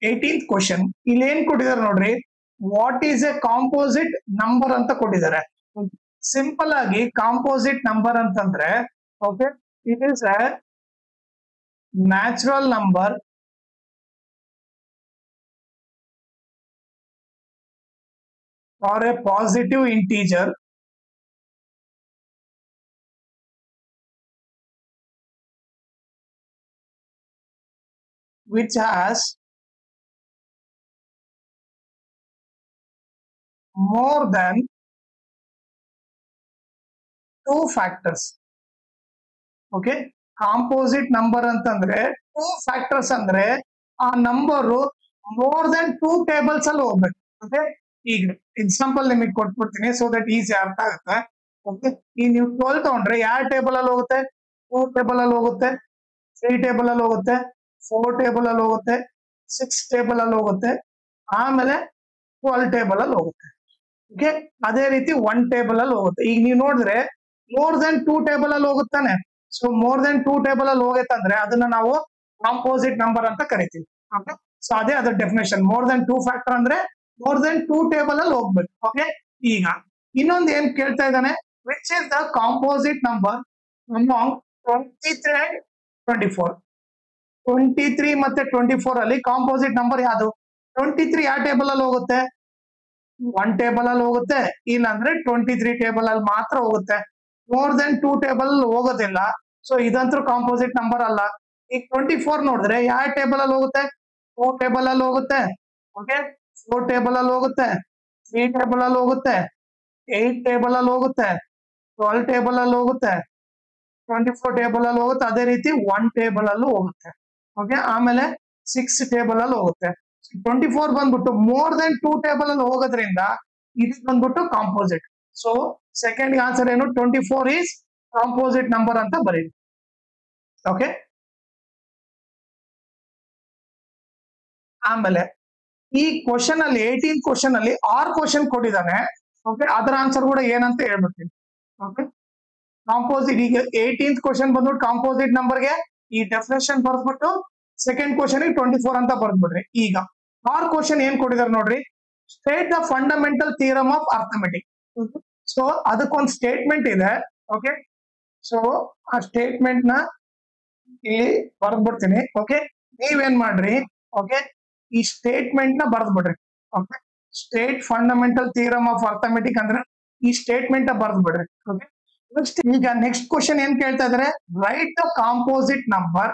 18th question ಇಲ್ಲಿ ಏನ್ ಕೊಟ್ಟಿದ್ದಾರೆ ನೋಡ್ರಿ, what is A composite number ಅಂತ ಕೊಟ್ಟಿದ್ದಾರೆ. ಸಿಂಪಲ್ ಆಗಿ ಕಾಂಪೋಸಿಟ್ ನಂಬರ್ ಅಂತಂದ್ರೆ okay, it is A natural number or a positive integer which has more than 2 factors. Okay, composite number ಅಂತಂದ್ರೆ 2 factors ಅಂದ್ರೆ ಆ ನಂಬರು more than 2 tables ಅಲ್ಲಿ ಹೋಗ್ಬೇಕು. Okay, ಈಗ ಎಕ್ಸಾಂಪಲ್ ನಿಮಗೆ ಕೊಟ್ಬಿಡ್ತೀನಿ ಸೊ ದಟ್ ಈಸಿ ಅರ್ಥ ಆಗುತ್ತೆ. ಓಕೆ, ಈ ನೀವು 12 ತಗೊಂಡ್ರೆ ಯಾವ ಟೇಬಲ್ ಅಲ್ಲಿ ಹೋಗುತ್ತೆ? 2 ಟೇಬಲ್ ಅಲ್ಲಿ ಹೋಗುತ್ತೆ, 3 ಟೇಬಲ್ ಅಲ್ಲಿ ಹೋಗುತ್ತೆ, 4 ಟೇಬಲ್ ಅಲ್ಲಿ ಹೋಗುತ್ತೆ, 6 ಟೇಬಲ್ ಅಲ್ಲಿ ಹೋಗುತ್ತೆ, ಆಮೇಲೆ 12 ಟೇಬಲ್ ಅಲ್ಲಿ ಹೋಗುತ್ತೆ. ಓಕೆ, ಅದೇ ರೀತಿ 1 ಟೇಬಲ್ ಅಲ್ಲಿ ಹೋಗುತ್ತೆ. ಈಗ ನೀವು ನೋಡಿದ್ರೆ ಮೋರ್ ದೆನ್ 2 ಟೇಬಲ್ ಅಲ್ಲಿ ಹೋಗುತ್ತಾನೆ. ಸೊ ಮೋರ್ ದೆನ್ 2 ಟೇಬಲ್ ಅಲ್ಲಿ ಹೋಗುತ್ತಂದ್ರೆ ಅದನ್ನ ನಾವು ಕಾಂಪೋಸಿಟ್ ನಂಬರ್ ಅಂತ ಕರಿತೀವಿ. ಓಕೆ, ಸೊ ಅದೇ ಅದರ ಡೆಫಿನೇಷನ್. ಮೋರ್ ದೆನ್ 2 ಫ್ಯಾಕ್ಟರ್ ಅಂದ್ರೆ ಮೋರ್ ದೆನ್ 2 ಟೇಬಲ್ ಅಲ್ಲಿ ಹೋಗ್ಬೇಕು. ಓಕೆ, ಈಗ ಇನ್ನೊಂದು ಏನ್ ಕೇಳ್ತಾ ಇದ್ದಾನೆ, which is the composite number among 23 and 24. 23 ಮತ್ತೆ 24 ಅಲ್ಲಿ ಕಾಂಪೋಸಿಟ್ ನಂಬರ್ ಯಾವುದು? 23 ಯಾವ ಟೇಬಲ್ ಅಲ್ಲಿ ಹೋಗುತ್ತೆ? 1 ಟೇಬಲ್ ಅಲ್ಲಿ ಹೋಗುತ್ತೆ, ಇಲ್ಲ ಅಂದ್ರೆ 23 ಟೇಬಲ್ ಅಲ್ಲಿ ಮಾತ್ರ ಹೋಗುತ್ತೆ. ಮೋರ್ ದೆನ್ 2 ಟೇಬಲ್ ಹೋಗೋದಿಲ್ಲ. ಸೊ ಇದಂತೂ ಕಾಂಪೋಸಿಟ್ ನಂಬರ್ ಅಲ್ಲ. ಈಗ 24 ನೋಡಿದ್ರೆ ಯಾವ ಟೇಬಲ್ ಅಲ್ಲಿ ಹೋಗುತ್ತೆ? 2 ಟೇಬಲ್ ಅಲ್ಲಿ ಹೋಗುತ್ತೆ. ಓಕೆ, 4 ಟೇಬಲ್ ಅಲ್ಲಿ ಹೋಗುತ್ತೆ, 3 ಟೇಬಲ್ ಅಲ್ಲಿ ಹೋಗುತ್ತೆ, 8 ಟೇಬಲ್ ಅಲ್ಲಿ ಹೋಗುತ್ತೆ, 12 ಟೇಬಲ್ ಅಲ್ಲಿ ಹೋಗುತ್ತೆ, 24 ಟೇಬಲ್ ಅಲ್ಲಿ ಹೋಗುತ್ತೆ. ಅದೇ ರೀತಿ 1 ಟೇಬಲ್ ಅಲ್ಲೂ ಹೋಗುತ್ತೆ. ಓಕೆ, ಆಮೇಲೆ 6 ಟೇಬಲ್ ಅಲ್ಲಿ ಹೋಗುತ್ತೆ. 24 ಬಂದ್ಬಿಟ್ಟು ಮೋರ್ ದೆನ್ 2 ಟೇಬಲ್ ಅಲ್ಲಿ ಹೋಗೋದ್ರಿಂದ ಇದು ಬಂದ್ಬಿಟ್ಟು ಕಾಂಪೋಸಿಟ್. ಸೊ ಸೆಕೆಂಡ್ ಆನ್ಸರ್ ಏನು? 24 ಈಸ್ ಕಾಂಪೋಸಿಟ್ ನಂಬರ್ ಅಂತ ಬರೀರಿ. ಓಕೆ, ಆಮೇಲೆ ಈ ಕ್ವಶನ್ ಅಲ್ಲಿ 18th ಕ್ವಶನ್ ಅಲ್ಲಿ 6 ಕ್ವಶನ್ ಕೊಟ್ಟಿದ್ದಾನೆ. ಓಕೆ, ಅದರ ಆನ್ಸರ್ ಕೂಡ ಏನಂತ ಹೇಳ್ಬಿಡ್ತೀನಿ. ಓಕೆ, ಕಾಂಪೋಸಿಟ್ ಈಗ 18th ಕ್ವಶನ್ ಬಂದ್ಬಿಟ್ಟು ಕಾಂಪೋಸಿಟ್ ನಂಬರ್ಗೆ ಈ ಡೆಫಿನೇಷನ್ ಬರ್ದ್ಬಿಟ್ಟು ಸೆಕೆಂಡ್ ಕ್ವಶನ್ 24 ಅಂತ ಬರ್ದ್ಬಿಡ್ರಿ. ಈಗ 6 ಕ್ವಶನ್ ಏನ್ ಕೊಟ್ಟಿದ್ದಾರೆ ನೋಡ್ರಿ, state the fundamental theorem of arithmetic. So ಅದಕ್ಕೊಂದು ಸ್ಟೇಟ್ಮೆಂಟ್ ಇದೆ. ಓಕೆ, ಸೊ ಆ ಸ್ಟೇಟ್ಮೆಂಟ್ ನ ಇಲ್ಲಿ ಬರ್ದ್ಬಿಡ್ತೀನಿ. ಓಕೆ, ನೀವೇನ್ ಮಾಡ್ರಿ, ಓಕೆ, ಈ ಸ್ಟೇಟ್ಮೆಂಟ್ ನ ಬರ್ದ್ಬಿಡ್ರಿ. Okay, state fundamental theorem of arithmetic ಅಂದ್ರೆ ಈ ಸ್ಟೇಟ್ಮೆಂಟ್ ಬರ್ದ್ಬಿಡ್ರಿ. ಓಕೆ, ಈಗ ನೆಕ್ಸ್ಟ್ ಕ್ವಶನ್ ಏನ್ ಕೇಳ್ತಾ ಇದಾರೆ, write the composite number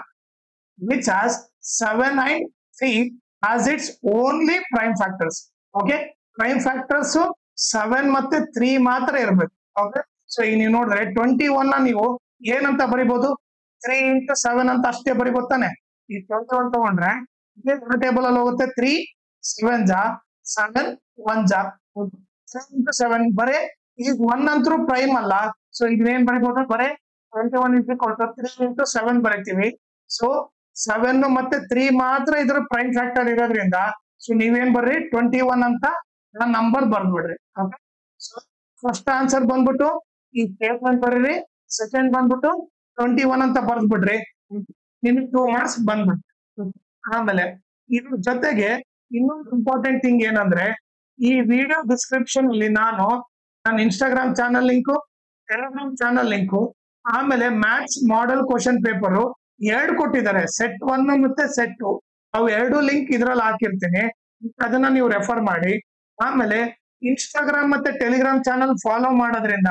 which has 7 and 3 as its only prime factors. Okay, prime factors 7 ಮತ್ತೆ 3 ಮಾತ್ರ ಇರಬೇಕು. ಓಕೆ, ಸೊ ಈಗ ನೀವು ನೋಡಿದ್ರೆ 21 ನೀವು ಏನಂತ ಬರಿಬಹುದು? 3 into 7 ಅಂತ ಅಷ್ಟೇ ಬರಿಬಹುದು ತಾನೆ. ಈ 21 ತಗೊಂಡ್ರೆ ಟೇಬಲ್ ಅಲ್ಲಿ ಹೋಗುತ್ತೆ. 3 7 ಜಾ 7 1 ಜಾ 7 into 7 ಬರೇ. ಈಗ 1 ಅಂತರೂ ಪ್ರೈಮ್ ಅಲ್ಲ. ಸೊ ಇದನ್ನೇನ್ ಬರಿಬಹುದು? ಬರೇ 21 is equal to 3 into 7 ಬರೀತೀವಿ. So 7 ಮತ್ತೆ 3 ಮಾತ್ರ ಇದ್ರ ಪ್ರೈಮ್ ಫ್ಯಾಕ್ಟರ್ ಇರೋದ್ರಿಂದ ಸೊ ನೀವೇನ್ ಬರ್ರಿ 21 ಅಂತ ನಂಬರ್ ಬರ್ದ್ಬಿಡ್ರಿ. ಓಕೆ, ಸೊ ಫಸ್ಟ್ ಆನ್ಸರ್ ಬಂದ್ಬಿಟ್ಟು ಈ ಸ್ಟೇಟ್ಮೆಂಟ್ ಬರೀರಿ, ಸೆಕೆಂಡ್ ಬಂದ್ಬಿಟ್ಟು 21 ಅಂತ ಬರ್ದ್ಬಿಡ್ರಿ. ನಿಮ್ಗೆ 2 ಮಾರ್ಕ್ಸ್ ಬಂದ್ಬಿಟ್ಟು. ಆಮೇಲೆ ಇದ್ರ ಜೊತೆಗೆ ಇನ್ನೊಂದು ಇಂಪಾರ್ಟೆಂಟ್ ಥಿಂಗ್ ಏನಂದ್ರೆ, ಈ ವಿಡಿಯೋ ಡಿಸ್ಕ್ರಿಪ್ಷನ್ ಅಲ್ಲಿ ನಾನು ನನ್ನ Instagram channel link, Telegram channel link, ಆಮೇಲೆ ಮ್ಯಾಥ್ಸ್ ಮಾಡೆಲ್ ಕ್ವಶನ್ ಪೇಪರ್ 2 ಕೊಟ್ಟಿದ್ದಾರೆ, ಸೆಟ್ 1 ಮತ್ತೆ ಸೆಟ್ 2. ಅವು 2 ಲಿಂಕ್ ಇದ್ರಲ್ಲಿ ಹಾಕಿರ್ತೀನಿ, ಅದನ್ನ ನೀವು ರೆಫರ್ ಮಾಡಿ. ಆಮೇಲೆ ಇನ್ಸ್ಟಾಗ್ರಾಮ್ ಮತ್ತೆ ಟೆಲಿಗ್ರಾಮ್ ಚಾನಲ್ ಫಾಲೋ ಮಾಡೋದ್ರಿಂದ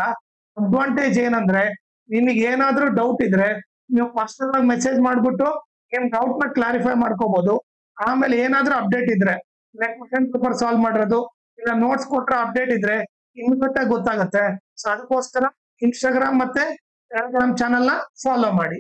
ಅಡ್ವಾಂಟೇಜ್ ಏನಂದ್ರೆ, ನಿಮಗೆ ಏನಾದ್ರೂ ಡೌಟ್ ಇದ್ರೆ ನೀವು ಪರ್ಸನಲ್ ಆಗಿ ಮೆಸೇಜ್ ಮಾಡ್ಬಿಟ್ಟು ನಿಮ್ ಡೌಟ್ ನ ಕ್ಲಾರಿಫೈ ಮಾಡ್ಕೋಬಹುದು. ಆಮೇಲೆ ಏನಾದ್ರೂ ಅಪ್ಡೇಟ್ ಇದ್ರೆ, ಕ್ವಶನ್ ಪೇಪರ್ ಸಾಲ್ವ್ ಮಾಡಿರೋದು ಇಲ್ಲ ನೋಟ್ಸ್ ಕೊಟ್ರೆ ಅಪ್ಡೇಟ್ ಇದ್ರೆ ಇಮಿಡಿಯೇಟ್ ಆಗಿ ಗೊತ್ತಾಗುತ್ತೆ. ಸೊ ಅದಕ್ಕೋಸ್ಕರ ಇನ್ಸ್ಟಾಗ್ರಾಮ್ ಮತ್ತೆ ಟೆಲಿಗ್ರಾಮ್ ಚಾನಲ್ ನ ಫಾಲೋ ಮಾಡಿ.